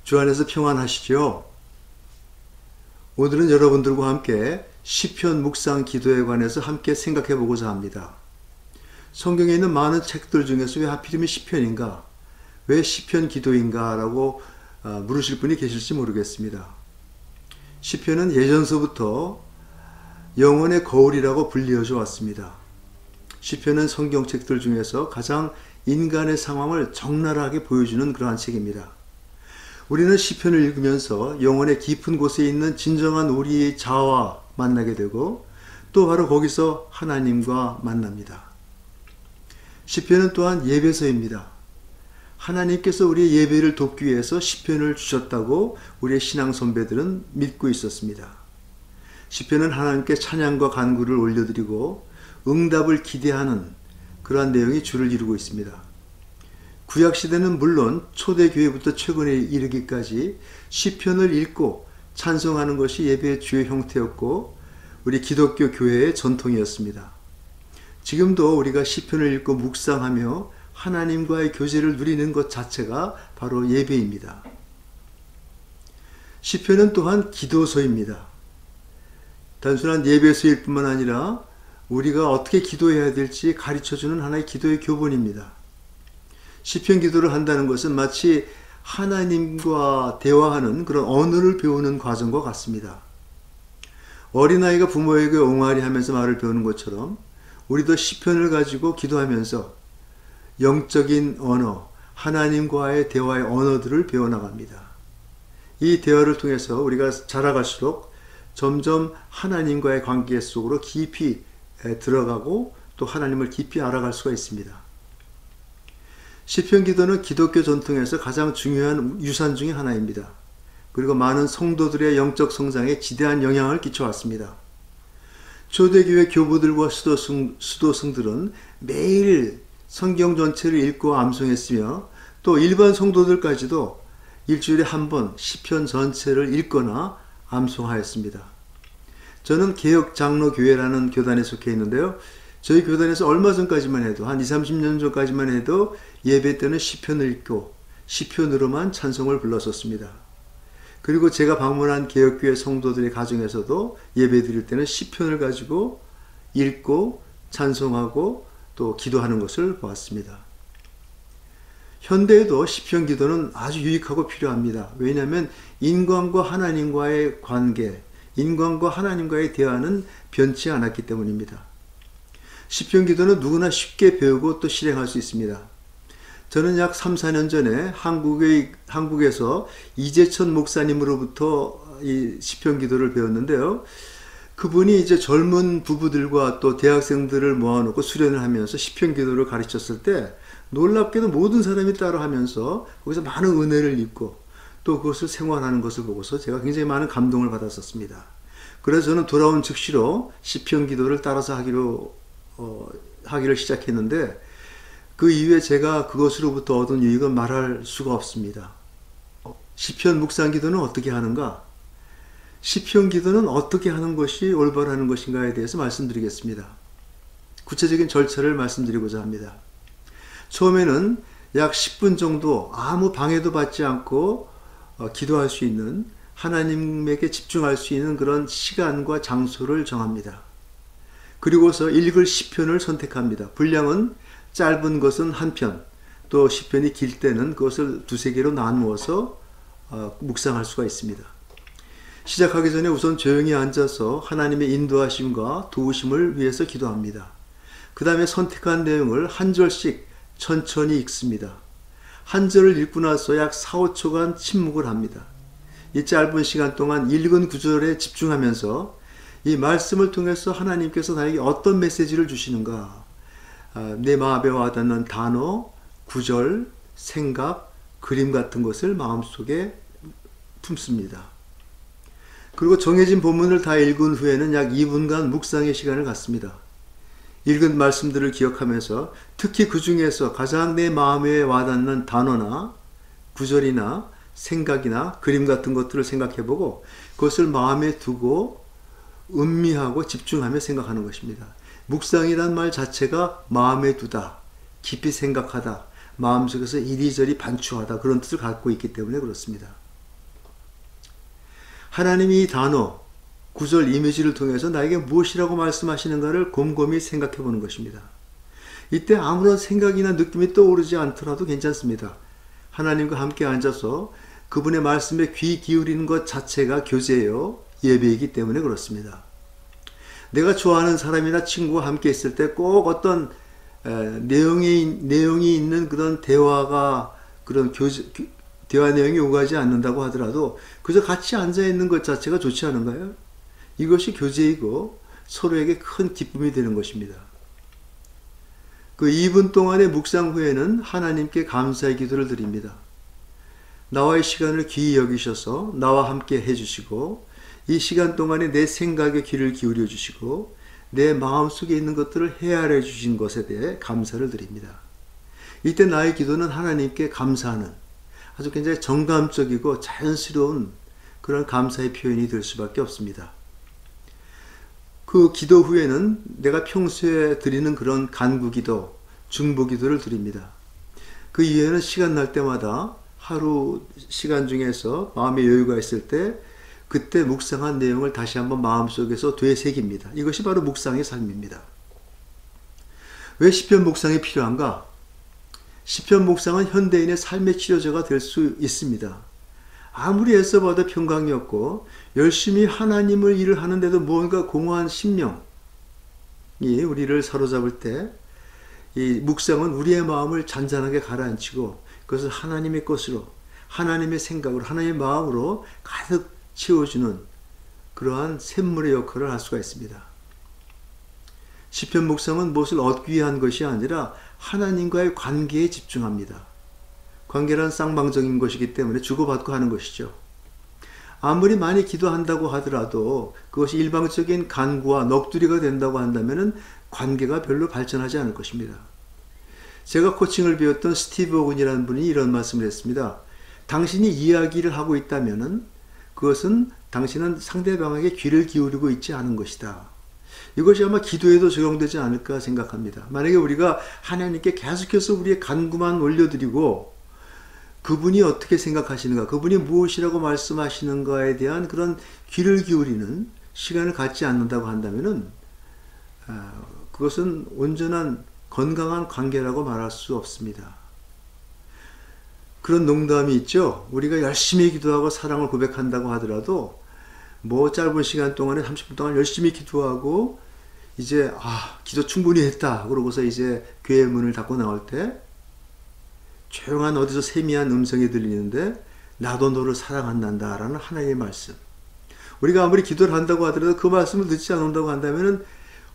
주 안에서 평안하시죠? 오늘은 여러분들과 함께 시편 묵상 기도에 관해서 함께 생각해 보고자 합니다. 성경에 있는 많은 책들 중에서 왜 하필이면 시편인가? 왜 시편 기도인가? 라고 물으실 분이 계실지 모르겠습니다. 시편은 예전서부터 영혼의 거울이라고 불리어져 왔습니다. 시편은 성경책들 중에서 가장 인간의 상황을 적나라하게 보여주는 그러한 책입니다. 우리는 시편을 읽으면서 영혼의 깊은 곳에 있는 진정한 우리의 자아와 만나게 되고 또 바로 거기서 하나님과 만납니다. 시편은 또한 예배서입니다. 하나님께서 우리의 예배를 돕기 위해서 시편을 주셨다고 우리의 신앙 선배들은 믿고 있었습니다. 시편은 하나님께 찬양과 간구를 올려드리고 응답을 기대하는 그러한 내용이 주를 이루고 있습니다. 구약시대는 물론 초대교회부터 최근에 이르기까지 시편을 읽고 찬송하는 것이 예배의 주요 형태였고 우리 기독교 교회의 전통이었습니다. 지금도 우리가 시편을 읽고 묵상하며 하나님과의 교제를 누리는 것 자체가 바로 예배입니다. 시편은 또한 기도서입니다. 단순한 예배서일 뿐만 아니라 우리가 어떻게 기도해야 될지 가르쳐주는 하나의 기도의 교본입니다. 시편 기도를 한다는 것은 마치 하나님과 대화하는 그런 언어를 배우는 과정과 같습니다. 어린아이가 부모에게 옹알이 하면서 말을 배우는 것처럼 우리도 시편을 가지고 기도하면서 영적인 언어, 하나님과의 대화의 언어들을 배워나갑니다. 이 대화를 통해서 우리가 자라갈수록 점점 하나님과의 관계 속으로 깊이 들어가고 또 하나님을 깊이 알아갈 수가 있습니다. 시편 기도는 기독교 전통에서 가장 중요한 유산 중의 하나입니다. 그리고 많은 성도들의 영적 성장에 지대한 영향을 끼쳐왔습니다. 초대교회 교부들과 수도승들은 매일 성경 전체를 읽고 암송했으며 또 일반 성도들까지도 일주일에 한 번 시편 전체를 읽거나 암송하였습니다. 저는 개혁장로교회라는 교단에 속해 있는데요. 저희 교단에서 얼마 전까지만 해도 한 20, 30년 전까지만 해도 예배 때는 시편을 읽고 시편으로만 찬송을 불렀었습니다. 그리고 제가 방문한 개혁교회 성도들의 가정에서도 예배 드릴 때는 시편을 가지고 읽고 찬송하고 또 기도하는 것을 보았습니다. 현대에도 시편 기도는 아주 유익하고 필요합니다. 왜냐하면 인간과 하나님과의 관계, 인간과 하나님과의 대화는 변치 않았기 때문입니다. 시편 기도는 누구나 쉽게 배우고 또 실행할 수 있습니다. 저는 약 3, 4년 전에 한국에서 이재천 목사님으로부터 이 시편 기도를 배웠는데요. 그분이 이제 젊은 부부들과 또 대학생들을 모아놓고 수련을 하면서 시편 기도를 가르쳤을 때 놀랍게도 모든 사람이 따라 하면서 거기서 많은 은혜를 입고 또 그것을 생활하는 것을 보고서 제가 굉장히 많은 감동을 받았었습니다. 그래서 저는 돌아온 즉시로 시편 기도를 따라서 하기를 시작했는데 그 이후에 제가 그것으로부터 얻은 유익은 말할 수가 없습니다. 시편 묵상 기도는 어떻게 하는가? 시편 기도는 어떻게 하는 것이 올바른 것인가에 대해서 말씀드리겠습니다. 구체적인 절차를 말씀드리고자 합니다. 처음에는 약 10분 정도 아무 방해도 받지 않고 기도할 수 있는 하나님에게 집중할 수 있는 그런 시간과 장소를 정합니다. 그리고서 읽을 시편을 선택합니다. 분량은 짧은 것은 한 편, 또 시편이 길 때는 그것을 두세 개로 나누어서 묵상할 수가 있습니다. 시작하기 전에 우선 조용히 앉아서 하나님의 인도하심과 도우심을 위해서 기도합니다. 그 다음에 선택한 내용을 한 절씩 천천히 읽습니다. 한 절을 읽고 나서 약 4, 5초간 침묵을 합니다. 이 짧은 시간 동안 읽은 구절에 집중하면서 이 말씀을 통해서 하나님께서 나에게 어떤 메시지를 주시는가, 내 마음에 와닿는 단어, 구절, 생각, 그림 같은 것을 마음속에 품습니다. 그리고 정해진 본문을 다 읽은 후에는 약 2분간 묵상의 시간을 갖습니다. 읽은 말씀들을 기억하면서 특히 그 중에서 가장 내 마음에 와닿는 단어나 구절이나 생각이나 그림 같은 것들을 생각해보고 그것을 마음에 두고 음미하고 집중하며 생각하는 것입니다. 묵상이란 말 자체가 마음에 두다, 깊이 생각하다, 마음속에서 이리저리 반추하다 그런 뜻을 갖고 있기 때문에 그렇습니다. 하나님이 이 단어, 구절 이미지를 통해서 나에게 무엇이라고 말씀하시는가를 곰곰이 생각해 보는 것입니다. 이때 아무런 생각이나 느낌이 떠오르지 않더라도 괜찮습니다. 하나님과 함께 앉아서 그분의 말씀에 귀 기울이는 것 자체가 교제예요. 예배이기 때문에 그렇습니다. 내가 좋아하는 사람이나 친구와 함께 있을 때 꼭 어떤 내용이 있는 그런 대화 내용이 오가지 않는다고 하더라도 그저 같이 앉아 있는 것 자체가 좋지 않은가요? 이것이 교제이고 서로에게 큰 기쁨이 되는 것입니다. 그 2분 동안의 묵상 후에는 하나님께 감사의 기도를 드립니다. 나와의 시간을 귀히 여기셔서 나와 함께 해주시고 이 시간 동안에 내 생각에 귀를 기울여 주시고 내 마음속에 있는 것들을 헤아려 주신 것에 대해 감사를 드립니다. 이때 나의 기도는 하나님께 감사하는 아주 굉장히 정감적이고 자연스러운 그런 감사의 표현이 될 수밖에 없습니다. 그 기도 후에는 내가 평소에 드리는 그런 간구기도, 중보기도를 드립니다. 그 이후에는 시간 날 때마다 하루 시간 중에서 마음의 여유가 있을 때 그때 묵상한 내용을 다시 한번 마음속에서 되새깁니다. 이것이 바로 묵상의 삶입니다. 왜 시편 묵상이 필요한가? 시편 묵상은 현대인의 삶의 치료제가 될 수 있습니다. 아무리 애써봐도 평강이 없고 열심히 하나님을 일을 하는데도 뭔가 공허한 심령이 우리를 사로잡을 때 이 묵상은 우리의 마음을 잔잔하게 가라앉히고 그것을 하나님의 것으로, 하나님의 생각으로, 하나님의 마음으로 가득 채워주는 그러한 샘물의 역할을 할 수가 있습니다. 시편 묵상은 무엇을 얻기 위한 것이 아니라 하나님과의 관계에 집중합니다. 관계란 쌍방적인 것이기 때문에 주고받고 하는 것이죠. 아무리 많이 기도한다고 하더라도 그것이 일방적인 간구와 넋두리가 된다고 한다면 관계가 별로 발전하지 않을 것입니다. 제가 코칭을 배웠던 스티브 오근이라는 분이 이런 말씀을 했습니다. 당신이 이야기를 하고 있다면 그것은 당신은 상대방에게 귀를 기울이고 있지 않은 것이다. 이것이 아마 기도에도 적용되지 않을까 생각합니다. 만약에 우리가 하나님께 계속해서 우리의 간구만 올려드리고 그분이 어떻게 생각하시는가, 그분이 무엇이라고 말씀하시는가에 대한 그런 귀를 기울이는 시간을 갖지 않는다고 한다면 그것은 온전한 건강한 관계라고 말할 수 없습니다. 그런 농담이 있죠. 우리가 열심히 기도하고 사랑을 고백한다고 하더라도 뭐 짧은 시간 동안에 30분 동안 열심히 기도하고 이제 기도 충분히 했다 그러고서 이제 교회 문을 닫고 나올 때 조용한 어디서 세미한 음성이 들리는데 나도 너를 사랑한단다 라는 하나님의 말씀. 우리가 아무리 기도를 한다고 하더라도 그 말씀을 듣지 않는다고 한다면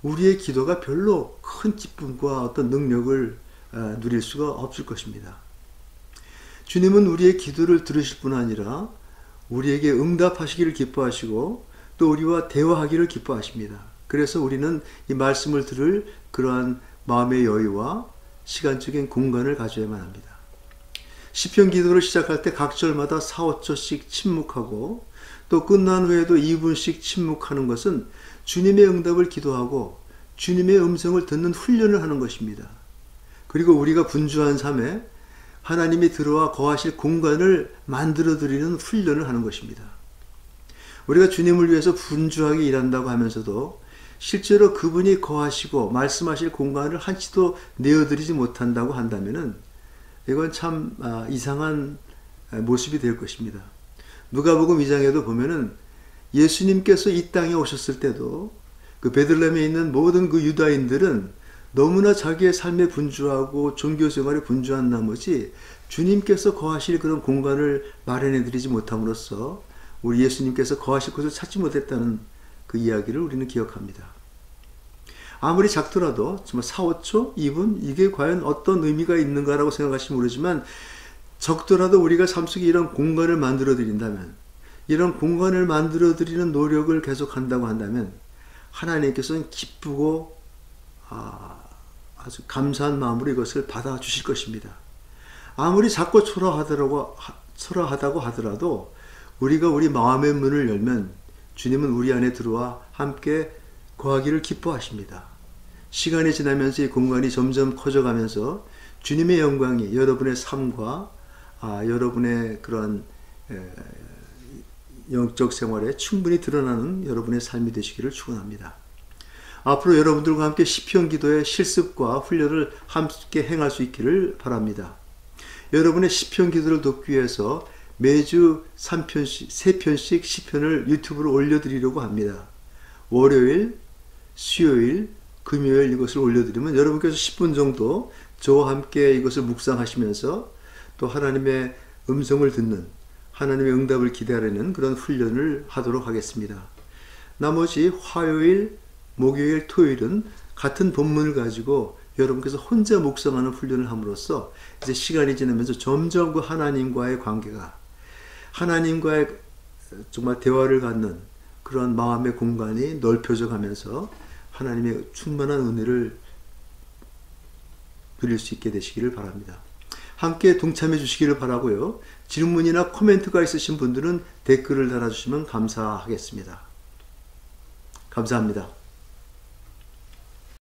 우리의 기도가 별로 큰 기쁨과 어떤 능력을 누릴 수가 없을 것입니다. 주님은 우리의 기도를 들으실 뿐 아니라 우리에게 응답하시기를 기뻐하시고 또 우리와 대화하기를 기뻐하십니다. 그래서 우리는 이 말씀을 들을 그러한 마음의 여유와 시간적인 공간을 가져야만 합니다. 시편 기도를 시작할 때 각 절마다 4, 5초씩 침묵하고 또 끝난 후에도 2분씩 침묵하는 것은 주님의 응답을 기도하고 주님의 음성을 듣는 훈련을 하는 것입니다. 그리고 우리가 분주한 삶에 하나님이 들어와 거하실 공간을 만들어 드리는 훈련을 하는 것입니다. 우리가 주님을 위해서 분주하게 일한다고 하면서도 실제로 그분이 거하시고 말씀하실 공간을 한치도 내어드리지 못한다고 한다면 이건 참 이상한 모습이 될 것입니다. 누가복음 2장에도 보면은 예수님께서 이 땅에 오셨을 때도 그 베들레헴에 있는 모든 그 유다인들은 너무나 자기의 삶에 분주하고 종교생활에 분주한 나머지 주님께서 거하실 그런 공간을 마련해 드리지 못함으로써 우리 예수님께서 거하실 곳을 찾지 못했다는 그 이야기를 우리는 기억합니다. 아무리 작더라도 정말 4, 5초, 2분 이게 과연 어떤 의미가 있는가라고 생각하시면 모르지만 적더라도 우리가 삶 속에 이런 공간을 만들어 드린다면 이런 공간을 만들어 드리는 노력을 계속한다고 한다면 하나님께서는 기쁘고 아주 감사한 마음으로 이것을 받아주실 것입니다. 아무리 작고 초라하다고 하더라도 우리가 우리 마음의 문을 열면 주님은 우리 안에 들어와 함께 거하기를 기뻐하십니다. 시간이 지나면서 이 공간이 점점 커져가면서 주님의 영광이 여러분의 삶과 여러분의 그런 영적 생활에 충분히 드러나는 여러분의 삶이 되시기를 축원합니다. 앞으로 여러분들과 함께 시편 기도의 실습과 훈련을 함께 행할 수 있기를 바랍니다. 여러분의 시편 기도를 돕기 위해서 매주 3편씩 시편을 유튜브로 올려드리려고 합니다. 월요일, 수요일, 금요일 이것을 올려드리면 여러분께서 10분 정도 저와 함께 이것을 묵상하시면서 또 하나님의 음성을 듣는, 하나님의 응답을 기다리는 그런 훈련을 하도록 하겠습니다. 나머지 화요일, 목요일, 토요일은 같은 본문을 가지고 여러분께서 혼자 묵상하는 훈련을 함으로써 이제 시간이 지나면서 점점 그 하나님과의 관계가, 하나님과의 정말 대화를 갖는 그런 마음의 공간이 넓혀져 가면서 하나님의 충만한 은혜를 누릴 수 있게 되시기를 바랍니다. 함께 동참해 주시기를 바라고요. 질문이나 코멘트가 있으신 분들은 댓글을 달아주시면 감사하겠습니다. 감사합니다.